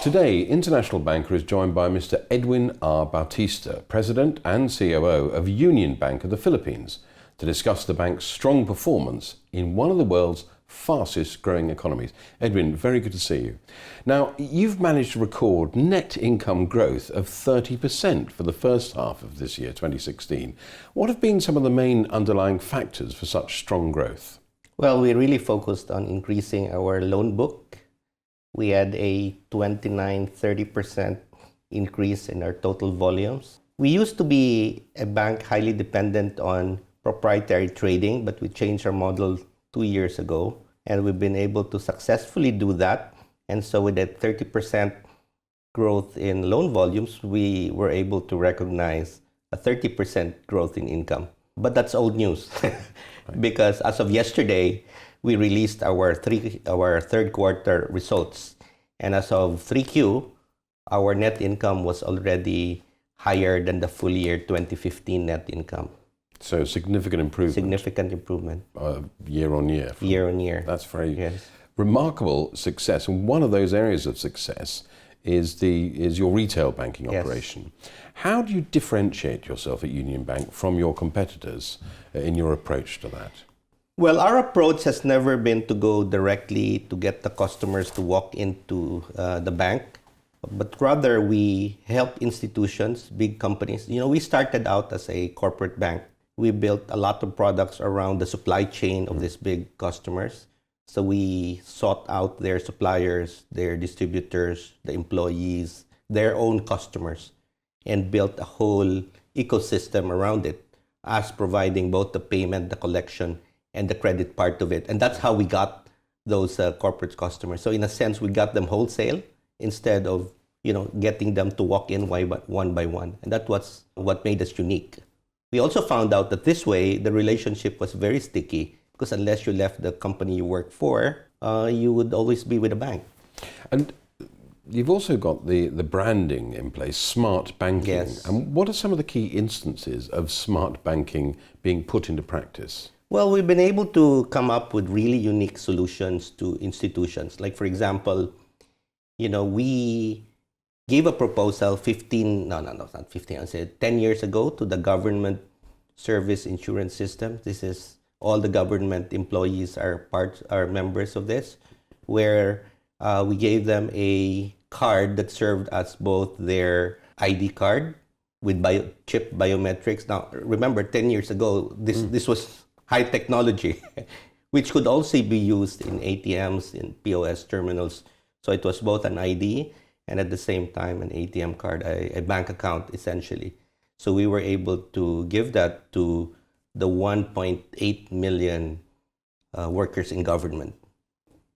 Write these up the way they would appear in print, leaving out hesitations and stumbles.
Today, International Banker is joined by Mr. Edwin R. Bautista, President and COO of UnionBank of the Philippines, to discuss the bank's strong performance in one of the world's fastest growing economies. Edwin, very good to see you. Now, you've managed to record net income growth of 30% for the first half of this year, 2016. What have been some of the main underlying factors for such strong growth? Well, we really focused on increasing our loan book. We had a 29-30% increase in our total volumes. We used to be a bank highly dependent on proprietary trading, but we changed our model 2 years ago, and we've been able to successfully do that. And so with that 30% growth in loan volumes, we were able to recognize a 30% growth in income. But that's old news because as of yesterday, we released our third quarter results. And as of 3Q, our net income was already higher than the full year 2015 net income. So significant improvement. Significant improvement. Year on year. Year on year. That's very remarkable success. And one of those areas of success is your retail banking operation. How do you differentiate yourself at UnionBank from your competitors in your approach to that? Well, our approach has never been to go directly to get the customers to walk into the bank, but rather we help institutions, big companies. You know, we started out as a corporate bank. We built a lot of products around the supply chain of these big customers. So we sought out their suppliers, their distributors, the employees, their own customers, and built a whole ecosystem around it, us providing both the payment, the collection, and the credit part of it. And that's how we got those corporate customers. So in a sense, we got them wholesale instead of, getting them to walk in one by one. And that was what made us unique. We also found out that this way, the relationship was very sticky because unless you left the company you worked for, you would always be with a bank. And you've also got the branding in place, SmartBanking. Yes. And what are some of the key instances of SmartBanking being put into practice? Well, we've been able to come up with really unique solutions to institutions. Like, for example, we gave a proposal 10 years ago to the government service insurance system. This is all the government employees are members of this, where we gave them a card that served as both their ID card with chip biometrics. Now, remember, 10 years ago, this was high technology, which could also be used in ATMs, in POS terminals. So it was both an ID and at the same time an ATM card, a bank account essentially. So we were able to give that to the 1.8 million workers in government.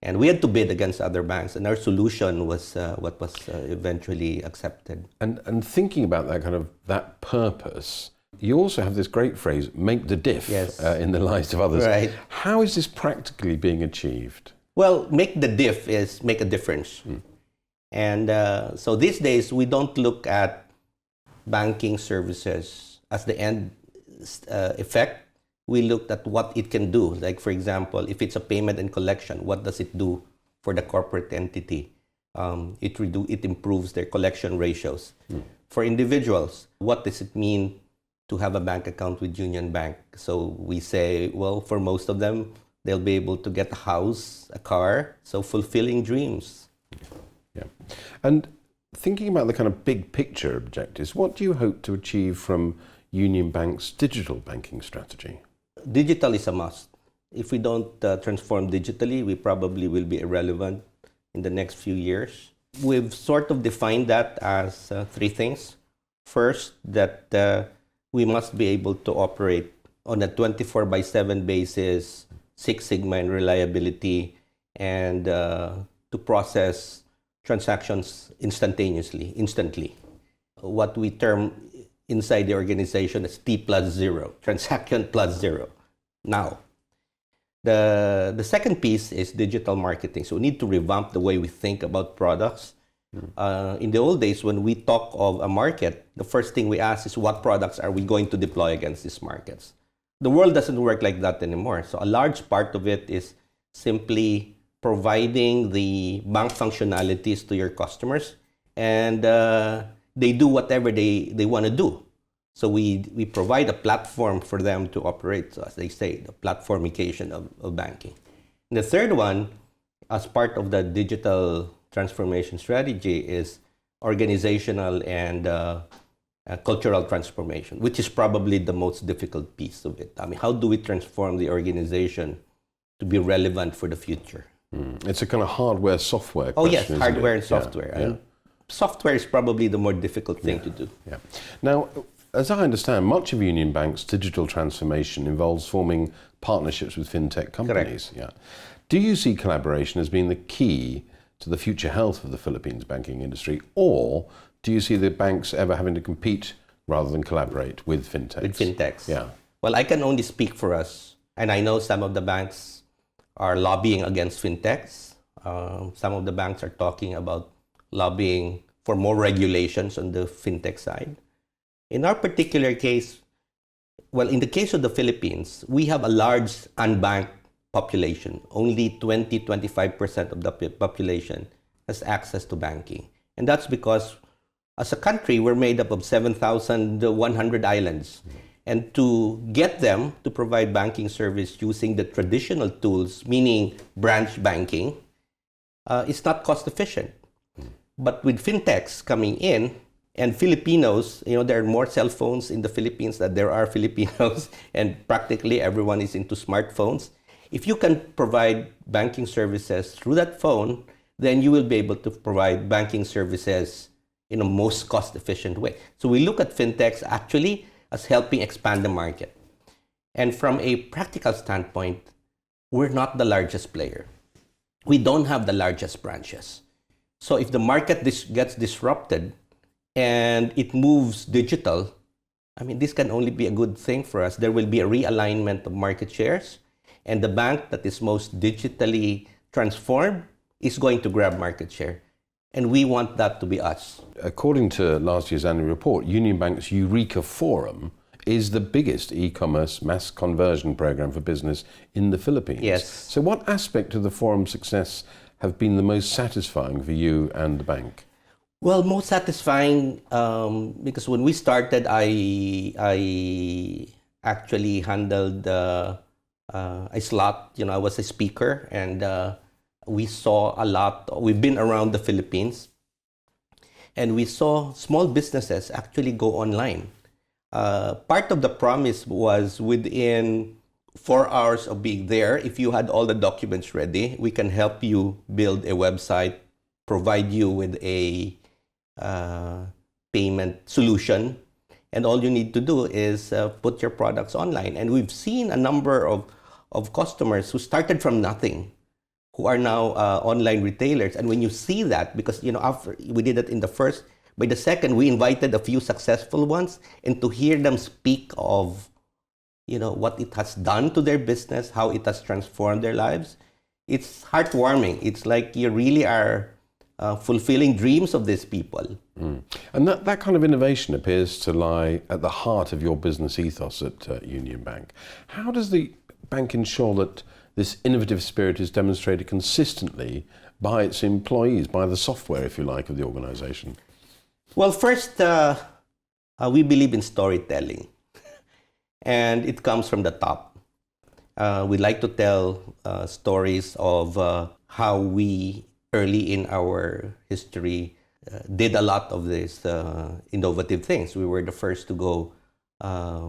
And we had to bid against other banks, and our solution was what was eventually accepted. And thinking about that purpose, you also have this great phrase, make the diff in the lives of others. Right. How is this practically being achieved? Well, make the diff is make a difference. And so these days, we don't look at banking services as the end effect. We looked at what it can do. Like, for example, if it's a payment and collection, what does it do for the corporate entity? It improves their collection ratios. For individuals, what does it mean to have a bank account with UnionBank? So we say, well, for most of them, they'll be able to get a house, a car, so fulfilling dreams. Yeah. And thinking about the kind of big picture objectives, what do you hope to achieve from UnionBank's digital banking strategy? Digital is a must. If we don't transform digitally, we probably will be irrelevant in the next few years. We've sort of defined that as three things. First, that we must be able to operate on a 24/7 basis, Six Sigma in reliability, and to process transactions instantly. What we term inside the organization as T+0, transaction plus zero. Now, the second piece is digital marketing. So we need to revamp the way we think about products. In the old days, when we talk of a market, the first thing we ask is what products are we going to deploy against these markets? The world doesn't work like that anymore. So a large part of it is simply providing the bank functionalities to your customers, and they do whatever they want to do. So we provide a platform for them to operate, so as they say, the platformication of banking. And the third one, as part of the digital transformation strategy, is organizational and cultural transformation, which is probably the most difficult piece of it. I mean, how do we transform the organization to be relevant for the future? It's a kind of hardware, software Oh question, yes, isn't hardware it? and software. Yeah. And software is probably the more difficult thing to do. Yeah. Now, as I understand, much of Union Bank's digital transformation involves forming partnerships with fintech companies. Correct. Yeah. Do you see collaboration as being the key to the future health of the Philippines banking industry, or do you see the banks ever having to compete rather than collaborate with fintechs? With fintechs. Yeah. Well, I can only speak for us, and I know some of the banks are lobbying against fintechs. Some of the banks are talking about lobbying for more regulations on the fintech side. In our particular case, well, in the case of the Philippines, we have a large unbanked population. Only 20-25% of the population has access to banking. And that's because as a country, we're made up of 7,100 islands. And to get them to provide banking service using the traditional tools, meaning branch banking, it's not cost efficient. But with fintechs coming in, and Filipinos, there are more cell phones in the Philippines than there are Filipinos, and practically everyone is into smartphones. If you can provide banking services through that phone, then you will be able to provide banking services in a most cost-efficient way. So we look at fintechs actually as helping expand the market. And from a practical standpoint, we're not the largest player. We don't have the largest branches. So if the market gets disrupted and it moves digital, I mean, this can only be a good thing for us. There will be a realignment of market shares, and the bank that is most digitally transformed is going to grab market share. And we want that to be us. According to last year's annual report, Union Bank's Ureka Forum is the biggest e-commerce mass conversion program for business in the Philippines. Yes. So what aspect of the forum's success have been the most satisfying for you and the bank? Well, most satisfying because when we started, I actually handled a slot. I was a speaker, and we saw a lot. We've been around the Philippines, and we saw small businesses actually go online. Part of the promise was within 4 hours of being there, if you had all the documents ready, we can help you build a website, provide you with a payment solution, and all you need to do is put your products online. And we've seen a number of customers who started from nothing, who are now online retailers. And when you see that, because after we did it in the first, by the second, we invited a few successful ones, and to hear them speak of what it has done to their business, how it has transformed their lives, it's heartwarming. It's like you really are fulfilling dreams of these people. And that kind of innovation appears to lie at the heart of your business ethos at Union Bank. How does the bank ensure that this innovative spirit is demonstrated consistently by its employees, by the software, if you like, of the organization? Well, first, we believe in storytelling, and it comes from the top. We like to tell stories of how we, early in our history, did a lot of these innovative things. We were the first to go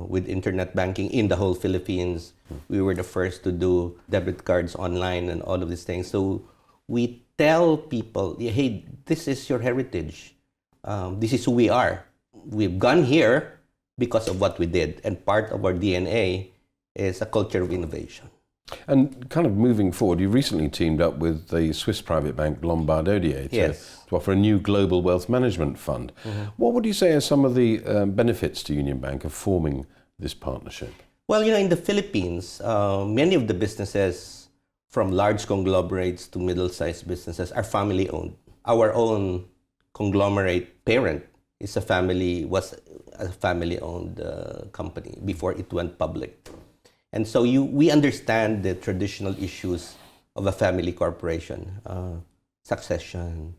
with internet banking in the whole Philippines. We were the first to do debit cards online and all of these things. So we tell people, hey, this is your heritage. This is who we are. We've gone here because of what we did. And part of our DNA is a culture of innovation. And kind of moving forward, you recently teamed up with the Swiss private bank Lombard Odier to offer a new global wealth management fund. What would you say are some of the benefits to Union Bank of forming this partnership? Well, in the Philippines, many of the businesses, from large conglomerates to middle-sized businesses, are family-owned. Our own conglomerate parent was a family-owned company before it went public. And so we understand the traditional issues of a family corporation, succession,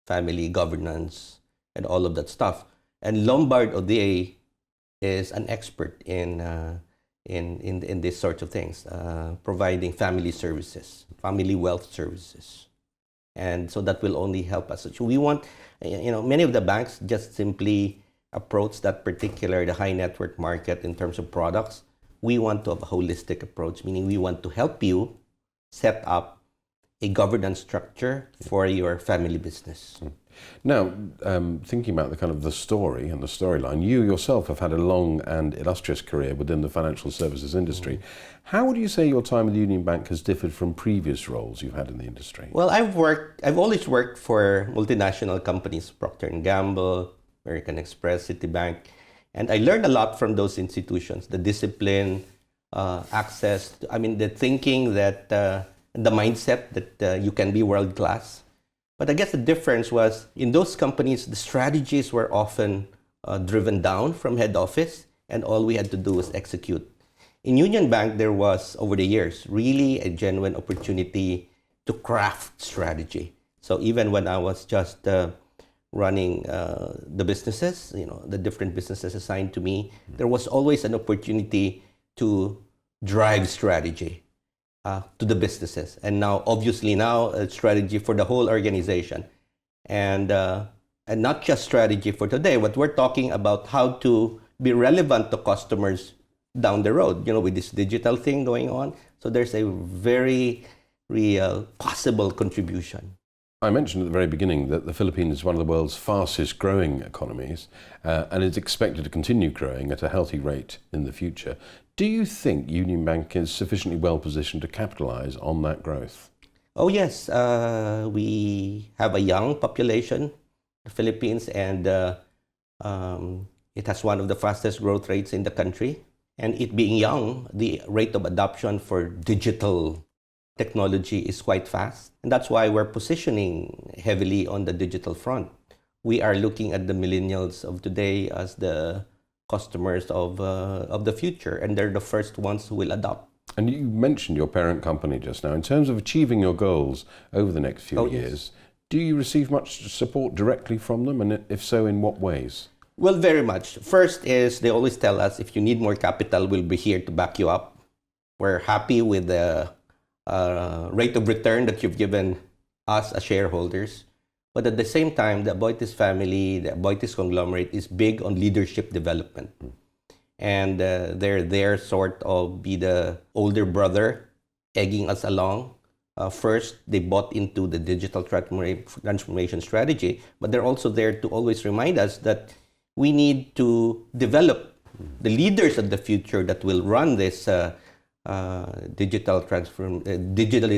family governance, and all of that stuff. And Lombard Odier is an expert in these sorts of things, providing family services, family wealth services. And so that will only help us. So we want, many of the banks just simply approach that particular, the high net worth market in terms of products. We want to have a holistic approach, meaning we want to help you set up a governance structure for your family business. Now, thinking about the kind of the story and the storyline, you yourself have had a long and illustrious career within the financial services industry. How would you say your time with Union Bank has differed from previous roles you've had in the industry? Well, I've always worked for multinational companies, Procter & Gamble, American Express, Citibank, and I learned a lot from those institutions, the discipline, access, the thinking that, the mindset that you can be world class. But I guess the difference was in those companies, the strategies were often driven down from head office, and all we had to do was execute. In Union Bank, there was, over the years, really a genuine opportunity to craft strategy. So even when I was just running the businesses, the different businesses assigned to me, there was always an opportunity to drive strategy to the businesses. And now, obviously now, a strategy for the whole organization. And not just strategy for today, but we're talking about how to be relevant to customers down the road, with this digital thing going on. So there's a very real possible contribution. I mentioned at the very beginning that the Philippines is one of the world's fastest growing economies and is expected to continue growing at a healthy rate in the future. Do you think Union Bank is sufficiently well positioned to capitalize on that growth? Oh yes, we have a young population, the Philippines, and it has one of the fastest growth rates in the country. And it being young, the rate of adoption for digital technology is quite fast. And that's why we're positioning heavily on the digital front. We are looking at the millennials of today as the customers of the future, and they're the first ones who will adopt. And you mentioned your parent company just now. In terms of achieving your goals over the next few years, do you receive much support directly from them? And if so, in what ways? Well, very much. First is they always tell us, if you need more capital, we'll be here to back you up. We're happy with the rate of return that you've given us as shareholders. But at the same time, the Bautista family, the Bautista conglomerate is big on leadership development. And they're there sort of be the older brother egging us along. First, they bought into the digital transformation strategy, but they're also there to always remind us that we need to develop the leaders of the future that will run this digitally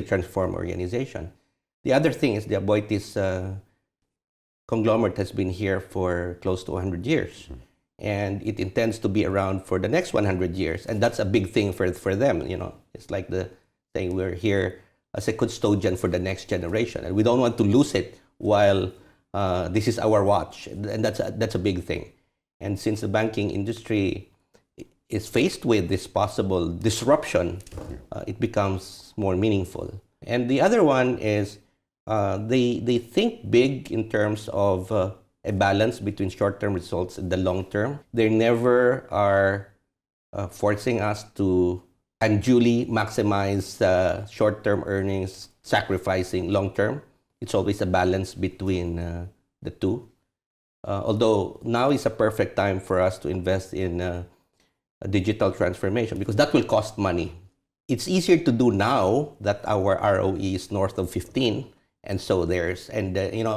transformed organization. The other thing is the Bautista conglomerate has been here for close to 100 years. And it intends to be around for the next 100 years. And that's a big thing for them, It's like the saying, we're here as a custodian for the next generation. And we don't want to lose it while this is our watch. And that's a big thing. And since the banking industry is faced with this possible disruption, it becomes more meaningful. And the other one is they think big in terms of a balance between short-term results and the long-term. They never are forcing us to unduly maximize short-term earnings, sacrificing long-term. It's always a balance between the two. Although now is a perfect time for us to invest in a digital transformation because that will cost money. It's easier to do now that our ROE is north of 15, and so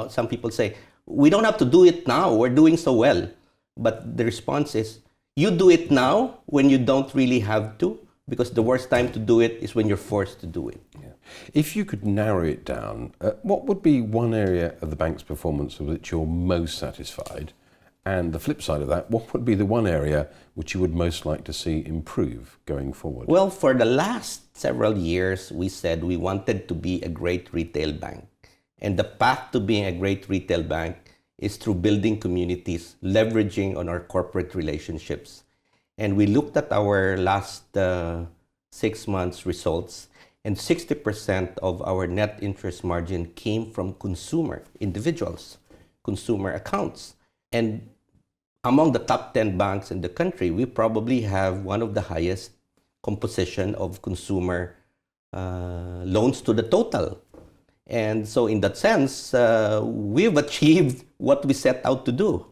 some people say, we don't have to do it now, we're doing so well. But the response is, you do it now when you don't really have to, because the worst time to do it is when you're forced to do it. Yeah. If you could narrow it down, what would be one area of the bank's performance of which you're most satisfied? And the flip side of that, what would be the one area which you would most like to see improve going forward? Well, for the last several years, we said we wanted to be a great retail bank. And the path to being a great retail bank is through building communities, leveraging on our corporate relationships. And we looked at our last 6 months results, and 60% of our net interest margin came from individuals, consumer accounts. And among the top 10 banks in the country, we probably have one of the highest composition of consumer loans to the total. And so in that sense, we've achieved what we set out to do.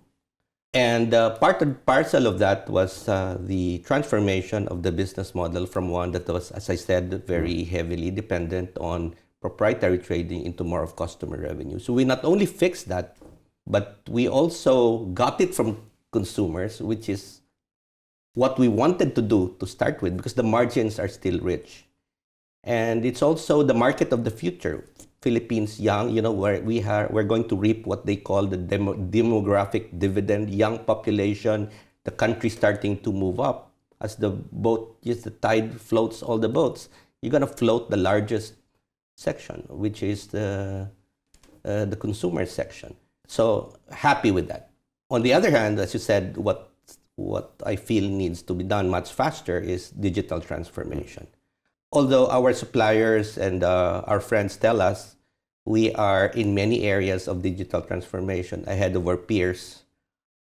And part and parcel of that was the transformation of the business model from one that was, as I said, very heavily dependent on proprietary trading into more of customer revenue. So we not only fixed that, but we also got it from consumers, which is what we wanted to do to start with, because the margins are still rich. And it's also the market of the future. Philippines young, we're going to reap what they call the demographic dividend, young population, the country starting to move up. As the tide floats all the boats, you're going to float the largest section, which is the consumer section. So happy with that. On the other hand, as you said, what I feel needs to be done much faster is digital transformation. Although our suppliers and our friends tell us we are in many areas of digital transformation ahead of our peers,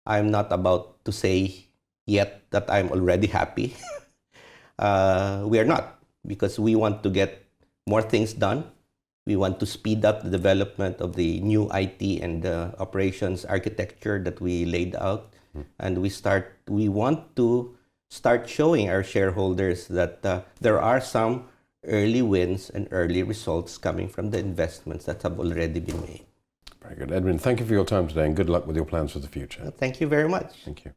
I'm not about to say yet that I'm already happy. We are not, because we want to get more things done. We want to speed up the development of the new IT and operations architecture that we laid out. And we want to start showing our shareholders that there are some early wins and early results coming from the investments that have already been made. Very good. Edwin, thank you for your time today and good luck with your plans for the future. Thank you very much. Thank you.